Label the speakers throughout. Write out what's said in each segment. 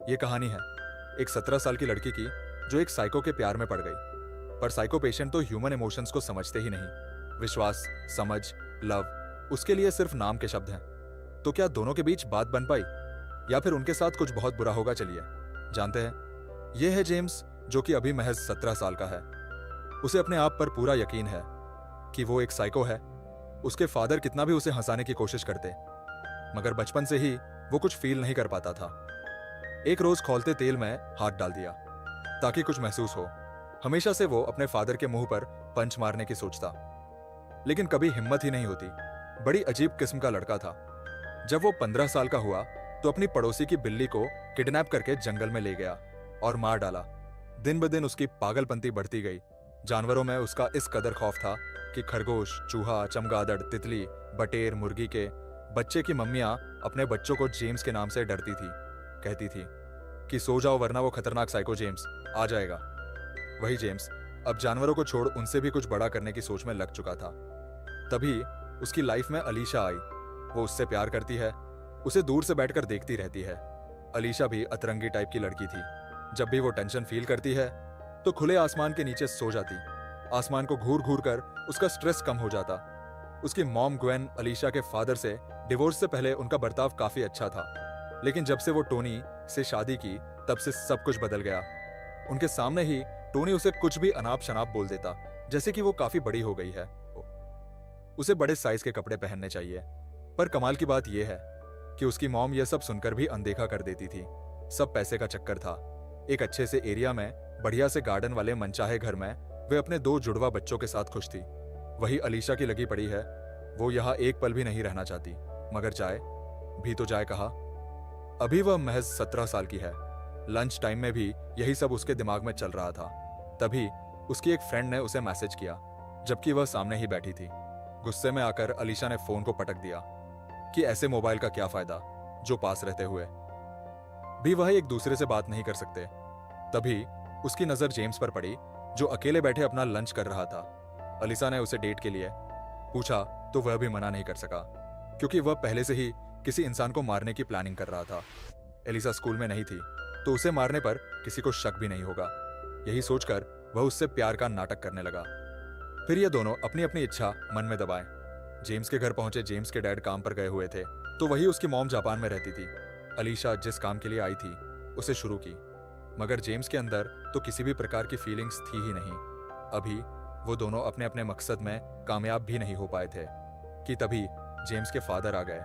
Speaker 1: ये कहानी है एक 17 साल की लड़की की जो एक साइको के प्यार में पड़ गई। पर साइको पेशेंट तो ह्यूमन इमोशंस को समझते ही नहीं। विश्वास, समझ, लव उसके लिए सिर्फ नाम के शब्द हैं। तो क्या दोनों के बीच बात बन पाई या फिर उनके साथ कुछ बहुत बुरा होगा? चलिए जानते हैं। यह है जेम्स, जो कि अभी महज 17 साल का है। उसे अपने आप पर पूरा यकीन है कि वो एक साइको है। उसके फादर कितना भी उसे हंसाने की कोशिश करते, मगर बचपन से ही वो कुछ फील नहीं कर पाता था। एक रोज खौलते तेल में हाथ डाल दिया ताकि कुछ महसूस हो। हमेशा से वो अपने फादर के मुंह पर पंच मारने की सोचता, लेकिन कभी हिम्मत ही नहीं होती। बड़ी अजीब किस्म का लड़का था। जब वो 15 साल का हुआ तो अपनी पड़ोसी की बिल्ली को किडनैप करके जंगल में ले गया और मार डाला। दिन ब दिन उसकी पागलपंती बढ़ती गई। जानवरों में उसका इस कदर खौफ था कि खरगोश, चूहा, चमगादड़, तितली, बटेर, मुर्गी के बच्चे की मम्मियां अपने बच्चों को जेम्स के नाम से डरती थी। कहती थी कि सो जाओ वरना वो खतरनाक साइको जेम्स आ जाएगा। वही जेम्स अब जानवरों को छोड़ उनसे भी कुछ बड़ा करने की सोच में लग चुका था। तभी उसकी लाइफ में अलीशा आई। वो उससे प्यार करती है, उसे दूर से बैठकर देखती रहती है। अलीशा भी अतरंगी टाइप की लड़की थी। जब भी वो टेंशन फील करती है तो खुले आसमान के नीचे सो जाती। आसमान को घूर घूर कर उसका स्ट्रेस कम हो जाता। उसकी मॉम ग्वेन अलीशा के फादर से डिवोर्स से पहले उनका बर्ताव काफी अच्छा था, लेकिन जब से वो टोनी से शादी की तब से सब कुछ बदल गया। उनके सामने ही टोनी उसे कुछ भी अनाप शनाप बोल देता, जैसे कि वो काफी बड़ी हो गई है, उसे बड़े साइज के कपड़े पहनने चाहिए। पर कमाल की बात यह है कि उसकी मॉम यह सब सुनकर भी अनदेखा कर देती थी। सब पैसे का चक्कर था। एक अच्छे से एरिया में बढ़िया से गार्डन वाले मनचाहे घर में वे अपने 2 जुड़वा बच्चों के साथ खुश थी। वही अलीशा की लगी पड़ी है। वो यहाँ एक पल भी नहीं रहना चाहती, मगर जाए भी तो जाए कहाँ? अभी वह महज 17 साल की है। लंच टाइम में भी यही सब उसके दिमाग में चल रहा था। तभी उसकी एक फ्रेंड ने उसे मैसेज किया, जबकि वह सामने ही बैठी थी। गुस्से में आकर अलीशा ने फोन को पटक दिया कि ऐसे मोबाइल का क्या फायदा जो पास रहते हुए भी वह एक दूसरे से बात नहीं कर सकते। तभी उसकी नजर जेम्स पर पड़ी, जो अकेले बैठे अपना लंच कर रहा था। अलीशा ने उसे डेट के लिए पूछा तो वह भी मना नहीं कर सका, क्योंकि वह पहले से ही किसी इंसान को मारने की प्लानिंग कर रहा था। एलिसा स्कूल में नहीं थी तो उसे मारने पर किसी को शक भी नहीं होगा। यही सोचकर वह उससे प्यार का नाटक करने लगा। फिर ये दोनों अपनी अपनी इच्छा मन में दबाए। जेम्स के घर पहुंचे। जेम्स के डैड काम पर गए हुए थे, तो वही उसकी मॉम जापान में रहती थी। अलीशा जिस काम के लिए आई थी उसे शुरू की, मगर जेम्स के अंदर तो किसी भी प्रकार की फीलिंग्स थी ही नहीं। अभी वो दोनों अपने अपने मकसद में कामयाब भी नहीं हो पाए थे कि तभी जेम्स के फादर आ गए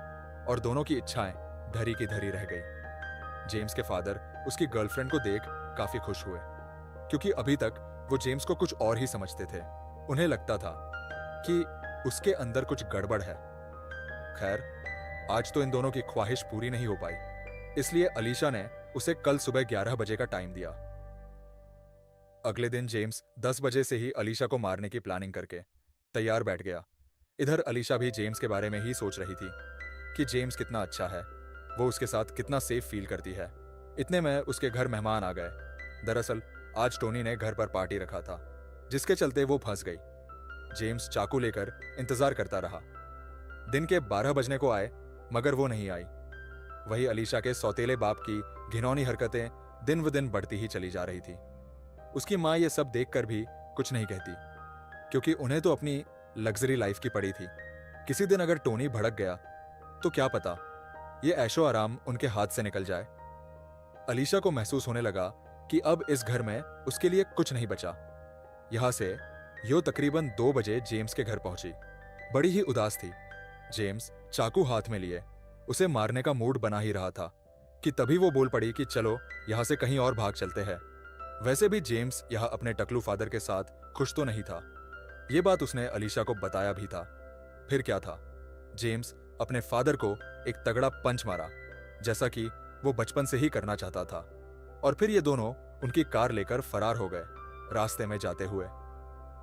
Speaker 1: और दोनों की इच्छाएं धरी की धरी रह गई। जेम्स के फादर उसकी गर्लफ्रेंड को देख काफी खुश हुए, क्योंकि अभी तक वो जेम्स को कुछ और ही समझते थे। उन्हें लगता था कि उसके अंदर कुछ गड़बड़ है। खैर, आज तो इन दोनों की ख्वाहिश पूरी नहीं हो पाई, इसलिए अलीशा ने उसे कल सुबह 11 बजे का टाइम दिया। अगले दिन जेम्स 10 बजे से ही अलीशा को मारने की प्लानिंग करके तैयार बैठ गया। इधर अलीशा भी जेम्स के बारे में ही सोच रही थी कि जेम्स कितना अच्छा है, वो उसके साथ कितना सेफ फील करती है। इतने में उसके घर मेहमान आ गए। दरअसल आज टोनी ने घर पर पार्टी रखा था, जिसके चलते वो फंस गई। जेम्स चाकू लेकर इंतजार करता रहा। दिन के 12 बजने को आए, मगर वो नहीं आई। वही अलीशा के सौतेले बाप की घिनौनी हरकतें दिन व दिन बढ़ती ही चली जा रही थी। उसकी माँ ये सब देखकर भी कुछ नहीं कहती, क्योंकि उन्हें तो अपनी लग्जरी लाइफ की पड़ी थी। किसी दिन अगर टोनी भड़क गया तो क्या पता ये ऐशो आराम उनके हाथ से निकल जाए। अलीशा को महसूस होने लगा कि अब इस घर में उसके लिए कुछ नहीं बचा। यहां से यो तकरीबन 2 बजे जेम्स के घर पहुंची। बड़ी ही उदास थी। जेम्स चाकू हाथ में लिए उसे मारने का मूड बना ही रहा था कि तभी वो बोल पड़ी कि चलो यहां से कहीं और भाग चलते हैं। वैसे भी जेम्स यहां अपने टकलू फादर के साथ खुश तो नहीं था। ये बात उसने अलीशा को बताया भी था। फिर क्या था, जेम्स अपने फादर को एक तगड़ा पंच मारा, जैसा कि वो बचपन से ही करना चाहता था। और फिर ये दोनों उनकी कार लेकर फरार हो गए। रास्ते में जाते हुए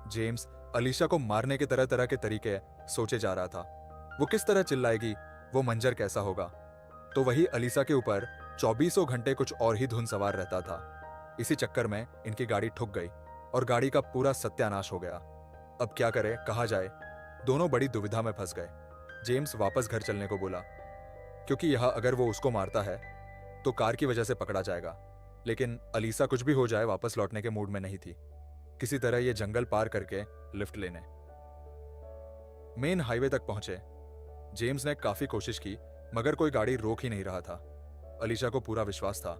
Speaker 1: जेम्स अलीशा को मारने के तरह तरह के तरीके सोचे जा रहा था। वो किस तरह चिल्लाएगी, वो मंजर कैसा होगा। तो वही अलीशा के ऊपर 24 घंटे कुछ और ही धुन सवार रहता था। इसी चक्कर में इनकी गाड़ी ठुक गई और गाड़ी का पूरा सत्यानाश हो गया। अब क्या करे, कहाँ जाए? दोनों बड़ी दुविधा में फंस गए। जेम्स वापस घर चलने को बोला, क्योंकि यहां अगर वो उसको मारता है तो कार की वजह से पकड़ा जाएगा। लेकिन अलीसा कुछ भी हो जाए वापस लौटने के मूड में नहीं थी। किसी तरह ये जंगल पार करके लिफ्ट लेने मेन हाईवे तक पहुंचे। जेम्स ने काफी कोशिश की मगर कोई गाड़ी रोक ही नहीं रहा था। अलीशा को पूरा विश्वास था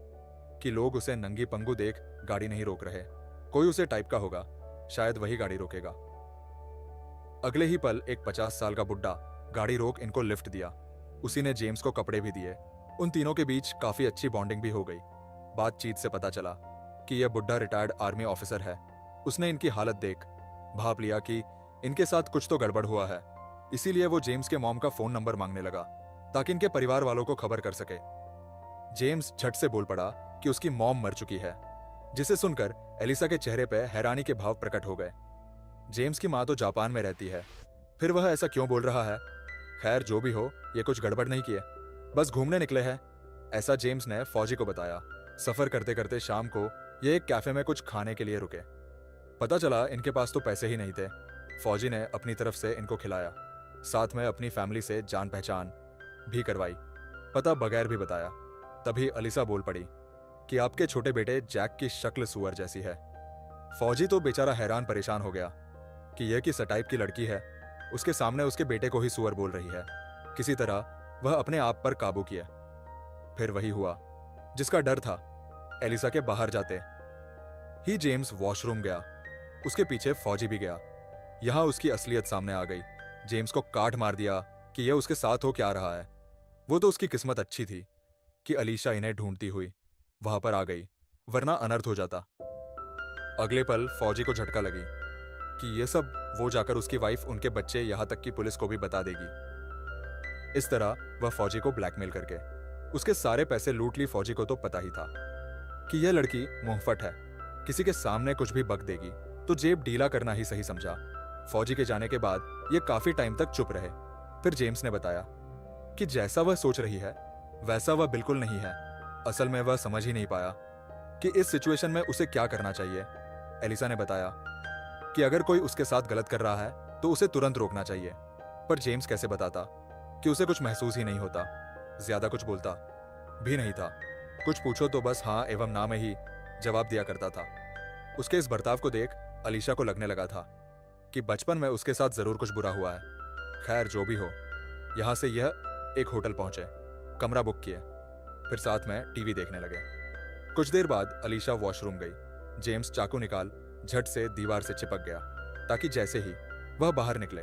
Speaker 1: कि लोग उसे नंगी पंगु देख गाड़ी नहीं रोक रहे। कोई उसे टाइप का होगा, शायद वही गाड़ी रोकेगा। अगले ही पल एक 50 साल का बुड्ढा गाड़ी रोक इनको लिफ्ट दिया। उसी ने जेम्स को कपड़े भी दिए। उन तीनों के बीच काफी अच्छी बॉन्डिंग भी हो गई। बातचीत से पता चला कि यह बुड्ढा रिटायर्ड आर्मी ऑफिसर है। उसने इनकी हालत देख भाप लिया कि इनके साथ कुछ तो गड़बड़ हुआ है। इसीलिए वो जेम्स के मॉम का फोन नंबर मांगने लगा ताकि इनके परिवार वालों को खबर कर सके। जेम्स झट से बोल पड़ा कि उसकी मॉम मर चुकी है, जिसे सुनकर एलिसा के चेहरे पर हैरानी के भाव प्रकट हो गए। जेम्स की माँ तो जापान में रहती है, फिर वह ऐसा क्यों बोल रहा है? खैर जो भी हो, ये कुछ गड़बड़ नहीं किए, बस घूमने निकले हैं, ऐसा जेम्स ने फौजी को बताया। सफर करते करते शाम को ये एक कैफे में कुछ खाने के लिए रुके। पता चला इनके पास तो पैसे ही नहीं थे। फौजी ने अपनी तरफ से इनको खिलाया, साथ में अपनी फैमिली से जान पहचान भी करवाई, पता बगैर भी बताया। तभी अलीसा बोल पड़ी कि आपके छोटे बेटे जैक की शक्ल सुअर जैसी है। फौजी तो बेचारा हैरान परेशान हो गया कि यह किस टाइप की लड़की है, उसके सामने उसके बेटे को ही सुअर बोल रही है। किसी तरह वह अपने आप पर काबू किया। फिर वही हुआ जिसका डर था। एलिसा के बाहर जाते ही जेम्स वॉशरूम गया, उसके पीछे फौजी भी गया। यहां उसकी असलियत सामने आ गई। जेम्स को काट मार दिया कि यह उसके साथ हो क्या रहा है। वो तो उसकी किस्मत अच्छी थी कि अलीशा इन्हें ढूंढती हुई वहां पर आ गई, वरना अनर्थ हो जाता। अगले पल फौजी को झटका लगी कि यह सब वो जाकर उसकी वाइफ, उनके बच्चे, यहां तक कि पुलिस को भी बता देगी। इस तरह वह फौजी को ब्लैकमेल करके उसके सारे पैसे लूट ली। फौजी को तो पता ही था कि यह लड़की मुंहफट है, किसी के सामने कुछ भी बक देगी, तो जेब ढीला करना ही सही समझा। फौजी के जाने के बाद यह काफी टाइम तक चुप रहे। फिर जेम्स ने बताया कि जैसा वह सोच रही है वैसा वह बिल्कुल नहीं है। असल में वह समझ ही नहीं पाया कि इस सिचुएशन में उसे क्या करना चाहिए। एलिसा ने बताया कि अगर कोई उसके साथ गलत कर रहा है तो उसे तुरंत रोकना चाहिए। पर जेम्स कैसे बताता कि उसे कुछ महसूस ही नहीं होता। ज्यादा कुछ बोलता भी नहीं था। कुछ पूछो तो बस हाँ एवं ना में ही जवाब दिया करता था। उसके इस बर्ताव को देख अलीशा को लगने लगा था कि बचपन में उसके साथ जरूर कुछ बुरा हुआ है। खैर जो भी हो, यहां से यह एक होटल पहुंचे, कमरा बुक किए, फिर साथ में टीवी देखने लगे। कुछ देर बाद अलीशा वॉशरूम गई। जेम्स चाकू निकाल झट से दीवार से चिपक गया ताकि जैसे ही वह बाहर निकले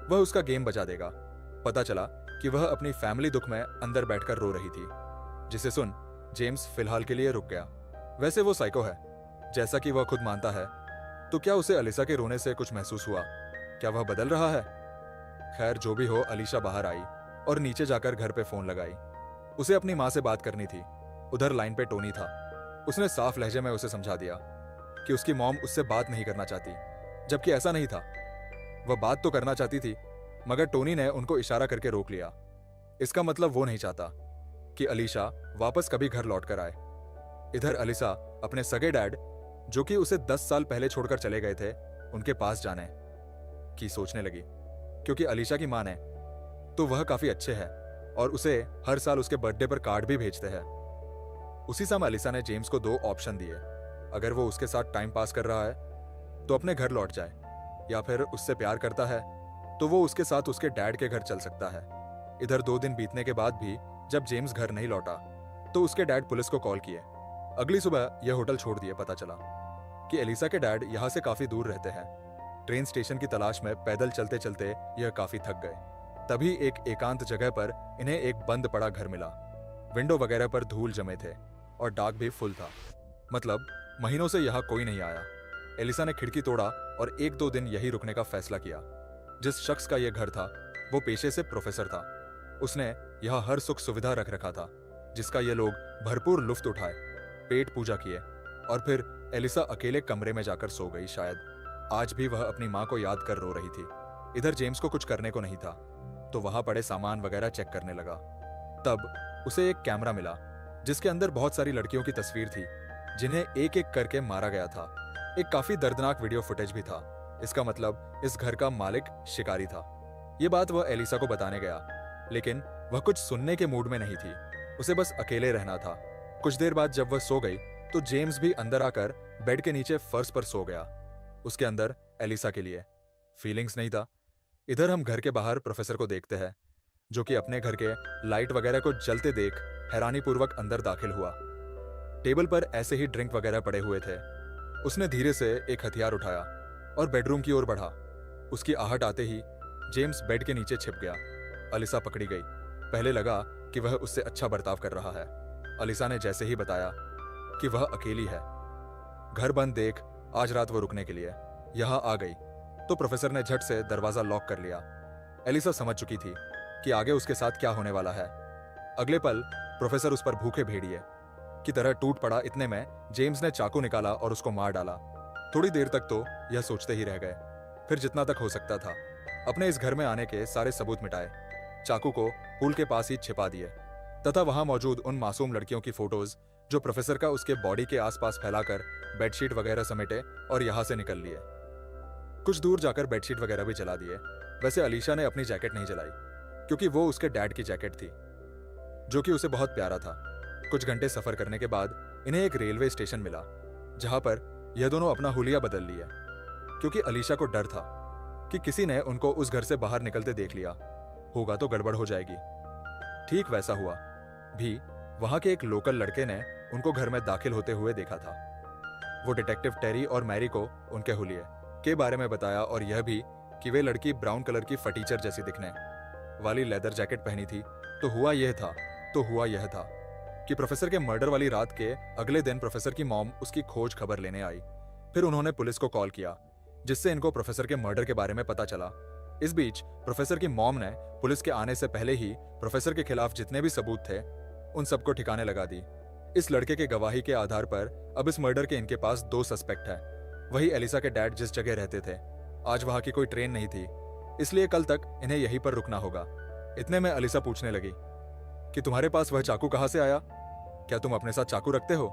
Speaker 1: वह उसका गेम बजा देगा। पता चला कि वह अपनी फैमिली दुख में अंदर बैठकर रो रही थी, जिसे सुन जेम्स फिलहाल के लिए रुक गया। वैसे वो साइको है, जैसा कि वह खुद मानता है, तो क्या उसे अलीशा के रोने से कुछ महसूस हुआ? क्या वह बदल रहा है? खैर जो भी हो, अलीशा बाहर आई और नीचे जाकर घर पे फोन लगाई। उसे अपनी माँ से बात करनी थी। उधर लाइन पे टोनी था। उसने साफ लहजे में उसे समझा दिया कि उसकी मॉम उससे बात नहीं करना चाहती, जबकि ऐसा नहीं था। वह बात तो करना चाहती थी, मगर टोनी ने उनको इशारा करके रोक लिया। इसका मतलब वो नहीं चाहता कि अलीशा वापस कभी घर लौट कर आए। इधर अलीशा अपने सगे डैड, जो कि उसे 10 साल पहले छोड़कर चले गए थे, उनके पास जाने की सोचने लगी। क्योंकि अलीशा की मां ने तो वह काफी अच्छे हैं और उसे हर साल उसके बर्थडे पर कार्ड भी भेजते हैं। उसी समय अलीशा ने जेम्स को 2 ऑप्शन दिए। अगर वो उसके साथ टाइम पास कर रहा है तो अपने घर लौट जाए, या फिर उससे प्यार करता है तो वो उसके साथ उसके डैड के घर चल सकता है। इधर 2 दिन बीतने के बाद भी जब जेम्स घर नहीं लौटा तो उसके डैड पुलिस को कॉल किए। अगली सुबह यह होटल छोड़ दिए। पता चला कि एलिसा के डैड यहाँ से काफी दूर रहते हैं। ट्रेन स्टेशन की तलाश में पैदल चलते चलते यह काफी थक गए। तभी एक एकांत जगह पर इन्हें एक बंद पड़ा घर मिला। विंडो वगैरह पर धूल जमे थे और डाक भी फुल था, मतलब महीनों से यहाँ कोई नहीं आया। एलिसा ने खिड़की तोड़ा और 1-2 दिन यही रुकने का फैसला किया। जिस शख्स का यह घर था वो पेशे से प्रोफेसर था। उसने यहाँ हर सुख सुविधा रख रखा था, जिसका ये लोग भरपूर लुफ्त उठाए, पेट पूजा किए और फिर एलिसा अकेले कमरे में जाकर सो गई। शायद आज भी वह अपनी माँ को याद कर रो रही थी। इधर जेम्स को कुछ करने को नहीं था, तो वहां पड़े सामान वगैरह चेक करने लगा। तब उसे एक कैमरा मिला जिसके अंदर बहुत सारी लड़कियों की तस्वीर थी जिन्हें एक एक करके मारा गया था। एक काफी दर्दनाक वीडियो फुटेज भी था। इसका मतलब इस घर का मालिक शिकारी था। ये बात वह एलिसा को बताने गया, लेकिन वह कुछ सुनने के मूड में नहीं थी। उसे बस अकेले रहना था। कुछ देर बाद जब वह सो गई तो जेम्स भी अंदर आकर बेड के नीचे फर्श पर सो गया। उसके अंदर एलिसा के लिए फीलिंग्स नहीं था। इधर हम घर के बाहर प्रोफेसर को देखते हैं, जो कि अपने घर के लाइट वगैरह को जलते देख हैरानी पूर्वक अंदर दाखिल हुआ। टेबल पर ऐसे ही ड्रिंक वगैरह पड़े हुए थे। उसने धीरे से एक हथियार उठाया और बेडरूम की ओर बढ़ा। उसकी आहट आते ही जेम्स बेड के नीचे छिप गया। अलिसा पकड़ी गई। पहले लगा कि वह उससे अच्छा बर्ताव कर रहा है। अलिसा ने जैसे ही बताया कि वह अकेली है, घर बंद देख आज रात वो रुकने के लिए यहां आ गई, तो प्रोफेसर ने झट से दरवाजा लॉक कर लिया। एलिसा समझ चुकी थी कि आगे उसके साथ क्या होने वाला है। अगले पल प्रोफेसर उस पर भूखे भेड़िए की तरह टूट पड़ा। इतने में जेम्स ने चाकू निकाला और उसको मार डाला। थोड़ी देर तक तो यह सोचते ही रह गए। फिर जितना तक हो सकता था अपने इस घर में आने के सारे सबूत मिटाए। चाकू को पूल के पास ही छिपा दिए तथा वहां मौजूद उन मासूम लड़कियों की फोटोज जो प्रोफेसर का उसके बॉडी के आसपास फैलाकर बेडशीट वगैरह समेटे और यहां से निकल लिए। कुछ दूर जाकर बेडशीट वगैरह भी जला दिए। वैसे अलीशा ने अपनी जैकेट नहीं जलाई क्योंकि वो उसके डैड की जैकेट थी, जो कि उसे बहुत प्यारा था। कुछ घंटे सफर करने के बाद इन्हें एक रेलवे स्टेशन मिला, जहां पर यह दोनों अपना हुलिया बदल लिए, क्योंकि अलीशा को डर था कि किसी ने उनको उस घर से बाहर निकलते देख लिया होगा तो गड़बड़ हो जाएगी। ठीक वैसा हुआ भी। वहां के एक लोकल लड़के ने उनको घर में दाखिल होते हुए देखा था। वो डिटेक्टिव टेरी और मैरी को उनके हुलिये के बारे में बताया और यह भी कि वे लड़की ब्राउन कलर की फटीचर जैसी दिखने वाली लेदर जैकेट पहनी थी। तो हुआ यह था कि प्रोफेसर के मर्डर वाली रात के अगले दिन प्रोफेसर की मॉम उसकी खोज खबर लेने आई। फिर उन्होंने पुलिस को कॉल किया, जिससे इनको प्रोफेसर के मर्डर के बारे में पता चला। इस बीच प्रोफेसर की मॉम ने पुलिस के आने से पहले ही प्रोफेसर के खिलाफ जितने भी सबूत थे उन सबको ठिकाने लगा दी। इस लड़के के गवाही के आधार पर अब इस मर्डर के इनके पास 2 सस्पेक्ट हैं। वही एलिसा के डैड जिस जगह रहते थे। आज वहां की कोई ट्रेन नहीं थी, इसलिए कल तक इन्हें यहीं पर रुकना होगा। इतने में एलिसा पूछने लगी कि तुम्हारे पास वह चाकू कहां से आया? क्या तुम अपने साथ चाकू रखते हो?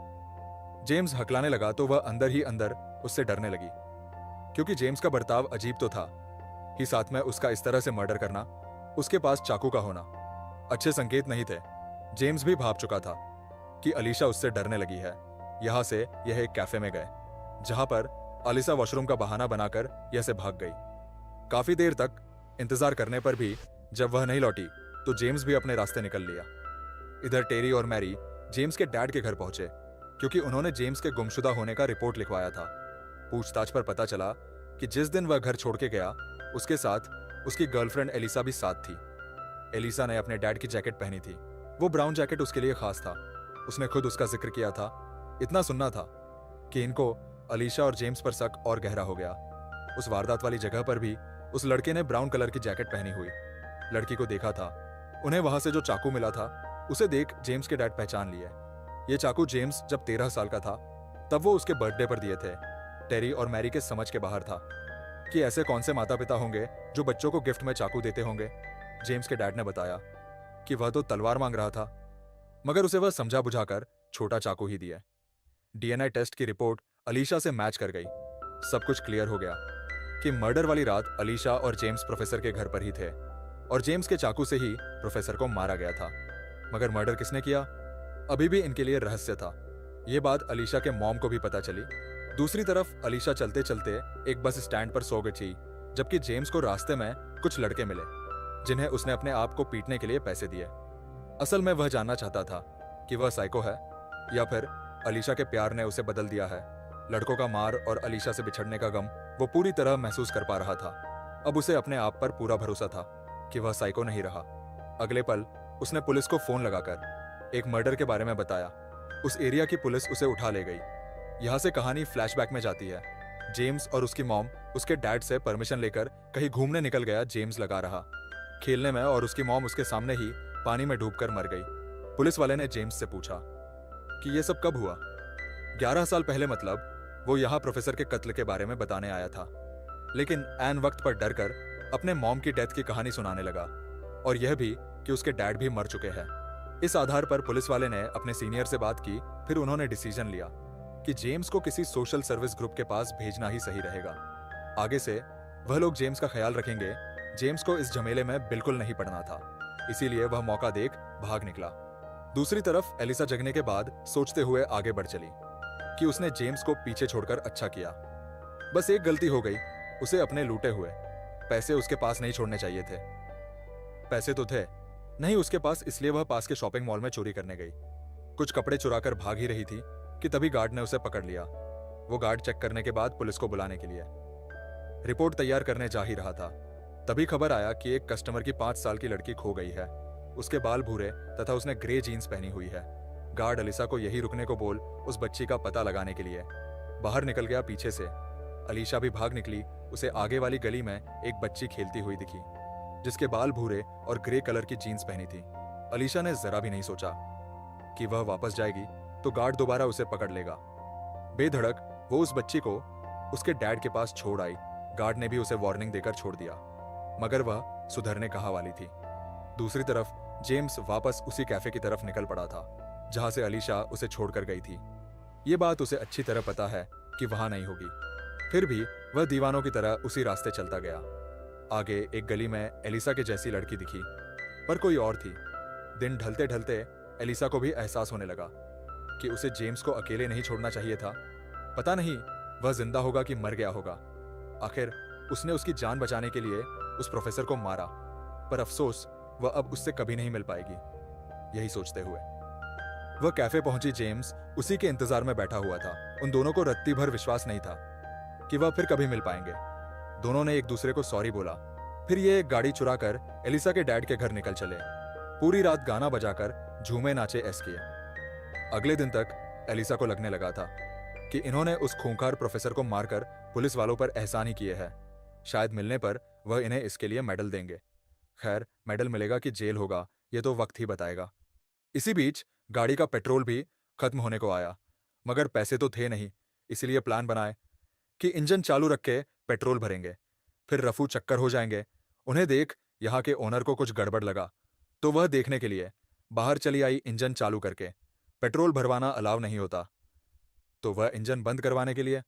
Speaker 1: जेम्स हकलाने लगा तो वह अंदर ही अंदर उससे डरने लगी, क्योंकि जेम्स का बर्ताव अजीब तो था ही, साथ में उसका इस तरह से मर्डर करना, उसके पास चाकू का होना अच्छे संकेत नहीं थे। जेम्स भी भाप चुका था कि अलीशा उससे डरने लगी है। यहां से यह एक कैफे में गए, जहां पर अलीशा वॉशरूम का बहाना बनाकर यह से भाग गई। काफी देर तक इंतजार करने पर भी जब वह नहीं लौटी तो जेम्स भी अपने रास्ते निकल लिया। इधर टेरी और मैरी जेम्स के डैड के घर पहुंचे, क्योंकि उन्होंने जेम्स के गुमशुदा होने का रिपोर्ट लिखवाया था। पूछताछ पर पता चला कि जिस दिन वह घर छोड़ के गया उसके साथ उसकी गर्लफ्रेंड एलिसा भी साथ थी। एलिसा ने अपने डैड की जैकेट पहनी थी। वो ब्राउन जैकेट उसके लिए खास था। उसने खुद उसका जिक्र किया था। इतना सुनना था कि इनको अलीशा और जेम्स पर शक और गहरा हो गया। उस वारदात वाली जगह पर भी उस लड़के ने ब्राउन कलर की जैकेट पहनी हुई लड़की को देखा था। उन्हें वहां से जो चाकू मिला था उसे देख जेम्स के डैड पहचान लिए। ये चाकू जेम्स जब 13 साल का था तब वो उसके बर्थडे पर दिए थे। टेरी और मैरी के समझ के बाहर था कि ऐसे कौन से माता पिता होंगे जो बच्चों को गिफ्ट में चाकू देते होंगे। जेम्स के डैड ने बताया कि वह तो तलवार मांग रहा था, मगर उसे वह समझा बुझाकर छोटा चाकू ही दिया। डीएनए टेस्ट की रिपोर्ट अलीशा से मैच कर गई। सब कुछ क्लियर हो गया कि मर्डर वाली रात अलीशा और जेम्स प्रोफेसर के घर पर ही थे और जेम्स के चाकू से ही प्रोफेसर को मारा गया था। मगर मर्डर किसने किया अभी भी इनके लिए रहस्य था। यह बात अलीशा के मॉम को भी पता चली। दूसरी तरफ अलीशा चलते चलते एक बस स्टैंड पर सो गई थी, जबकि जेम्स को रास्ते में कुछ लड़के मिले जिन्हें उसने अपने आप को पीटने के लिए पैसे दिए। असल में वह जानना चाहता था कि वह साइको है या फिर अलीशा के प्यार ने उसे बदल दिया है। लड़कों का मार और अलीशा से बिछड़ने का गम वो पूरी तरह महसूस कर पा रहा था। अब उसे अपने आप पर पूरा भरोसा था कि वह साइको नहीं रहा। अगले पल उसने पुलिस को फोन लगाकर एक मर्डर के बारे में बताया। उस एरिया की पुलिस उसे उठा ले गई। यहाँ से कहानी फ्लैशबैक में जाती है। जेम्स और उसकी मॉम उसके डैड से परमिशन लेकर कहीं घूमने निकल गया। जेम्स लगा रहा खेलने में और उसकी मॉम उसके सामने ही पानी में डूबकर मर गई। पुलिस वाले ने जेम्स से पूछा कि यह सब कब हुआ। 11 साल पहले, मतलब वो यहाँ प्रोफेसर के कत्ल के बारे में बताने आया था, लेकिन ऐन वक्त पर डरकर अपने मॉम की डेथ की कहानी सुनाने लगा और यह भी कि उसके डैड भी मर चुके हैं। इस आधार पर पुलिस वाले ने अपने सीनियर से बात की। फिर उन्होंने डिसीजन लिया कि जेम्स को किसी सोशल सर्विस ग्रुप के पास भेजना ही सही रहेगा। आगे से वह लोग जेम्स का ख्याल रखेंगे। जेम्स को इस झमेले में बिल्कुल नहीं पड़ना था, इसीलिए वह मौका देख भाग निकला। दूसरी तरफ एलिसा जगने के बाद सोचते हुए आगे बढ़ चली कि उसने जेम्स को पीछे छोड़कर अच्छा किया। बस एक गलती हो गई, उसे अपने लूटे हुए पैसे उसके पास नहीं छोड़ने चाहिए थे। पैसे तो थे नहीं उसके पास, इसलिए वह पास के शॉपिंग मॉल में चोरी करने गई। कुछ कपड़े चुराकर भाग ही रही थी कि तभी गार्ड ने उसे पकड़ लिया। वो गार्ड चेक करने के बाद पुलिस को बुलाने के लिए रिपोर्ट तैयार करने जा ही रहा था, तभी खबर आया कि एक कस्टमर की 5 साल की लड़की खो गई है। उसके बाल भूरे तथा उसने ग्रे जीन्स पहनी हुई है। गार्ड अलीसा को यही रुकने को बोल उस बच्ची का पता लगाने के लिए बाहर निकल गया पीछे से। अलीशा भी भाग निकली। उसे आगे वाली गली में एक बच्ची खेलती हुई दिखी जिसके बाल भूरे और ग्रे कलर की जीन्स पहनी थी। अलीशा ने जरा भी नहीं सोचा कि वह वापस जाएगी तो गार्ड दोबारा उसे पकड़ लेगा। बेधड़क वो उस बच्ची को उसके डैड के पास छोड़ आई। गार्ड ने भी उसे वार्निंग देकर छोड़ दिया, मगर वह सुधरने कहाँ वाली थी। दूसरी तरफ जेम्स वापस उसी कैफे की तरफ निकल पड़ा था जहां से अलीशा उसे छोड़कर गई थी। ये बात उसे अच्छी तरह पता है कि वहां नहीं होगी, फिर भी वह दीवानों की तरह उसी रास्ते चलता गया। आगे एक गली में एलिसा के जैसी लड़की दिखी, पर कोई और थी। दिन ढलते ढलते एलिसा को भी एहसास होने लगा कि उसे जेम्स को अकेले नहीं छोड़ना चाहिए था। पता नहीं वह जिंदा होगा कि मर गया होगा। आखिर उसने उसकी जान बचाने के लिए उस प्रोफेसर को मारा, पर अफसोस वह अब उससे कभी नहीं मिल पाएगी। यही सोचते हुए वह कैफे पहुंची। जेम्स उसी के इंतजार में बैठा हुआ था। उन दोनों को रत्ती भर विश्वास नहीं था कि वह फिर कभी मिल पाएंगे। दोनों ने एक दूसरे को सॉरी बोला। फिर ये एक गाड़ी चुराकर एलिसा के डैड के घर निकल चले। पूरी रात गाना बजाकर झूमे नाचे ऐश किए। अगले दिन तक एलिसा को लगने लगा था कि इन्होंने उस खूंखार प्रोफेसर को मारकर पुलिस वालों पर एहसान ही किए हैं। शायद मिलने पर वह इन्हें इसके लिए मेडल देंगे। खैर, मेडल मिलेगा कि जेल होगा ये तो वक्त ही बताएगा। इसी बीच गाड़ी का पेट्रोल भी खत्म होने को आया, मगर पैसे तो थे नहीं, इसलिए प्लान बनाए कि इंजन चालू रख के पेट्रोल भरेंगे। फिर रफू चक्कर हो जाएंगे। उन्हें देख यहाँ के ओनर को कुछ गड़बड़ लगा तो वह देखने के लिए बाहर चली आई इंजन चालू करके। पेट्रोल भरवाना अलाव नहीं होता, तो वह इंजन बंद करवाने के लिए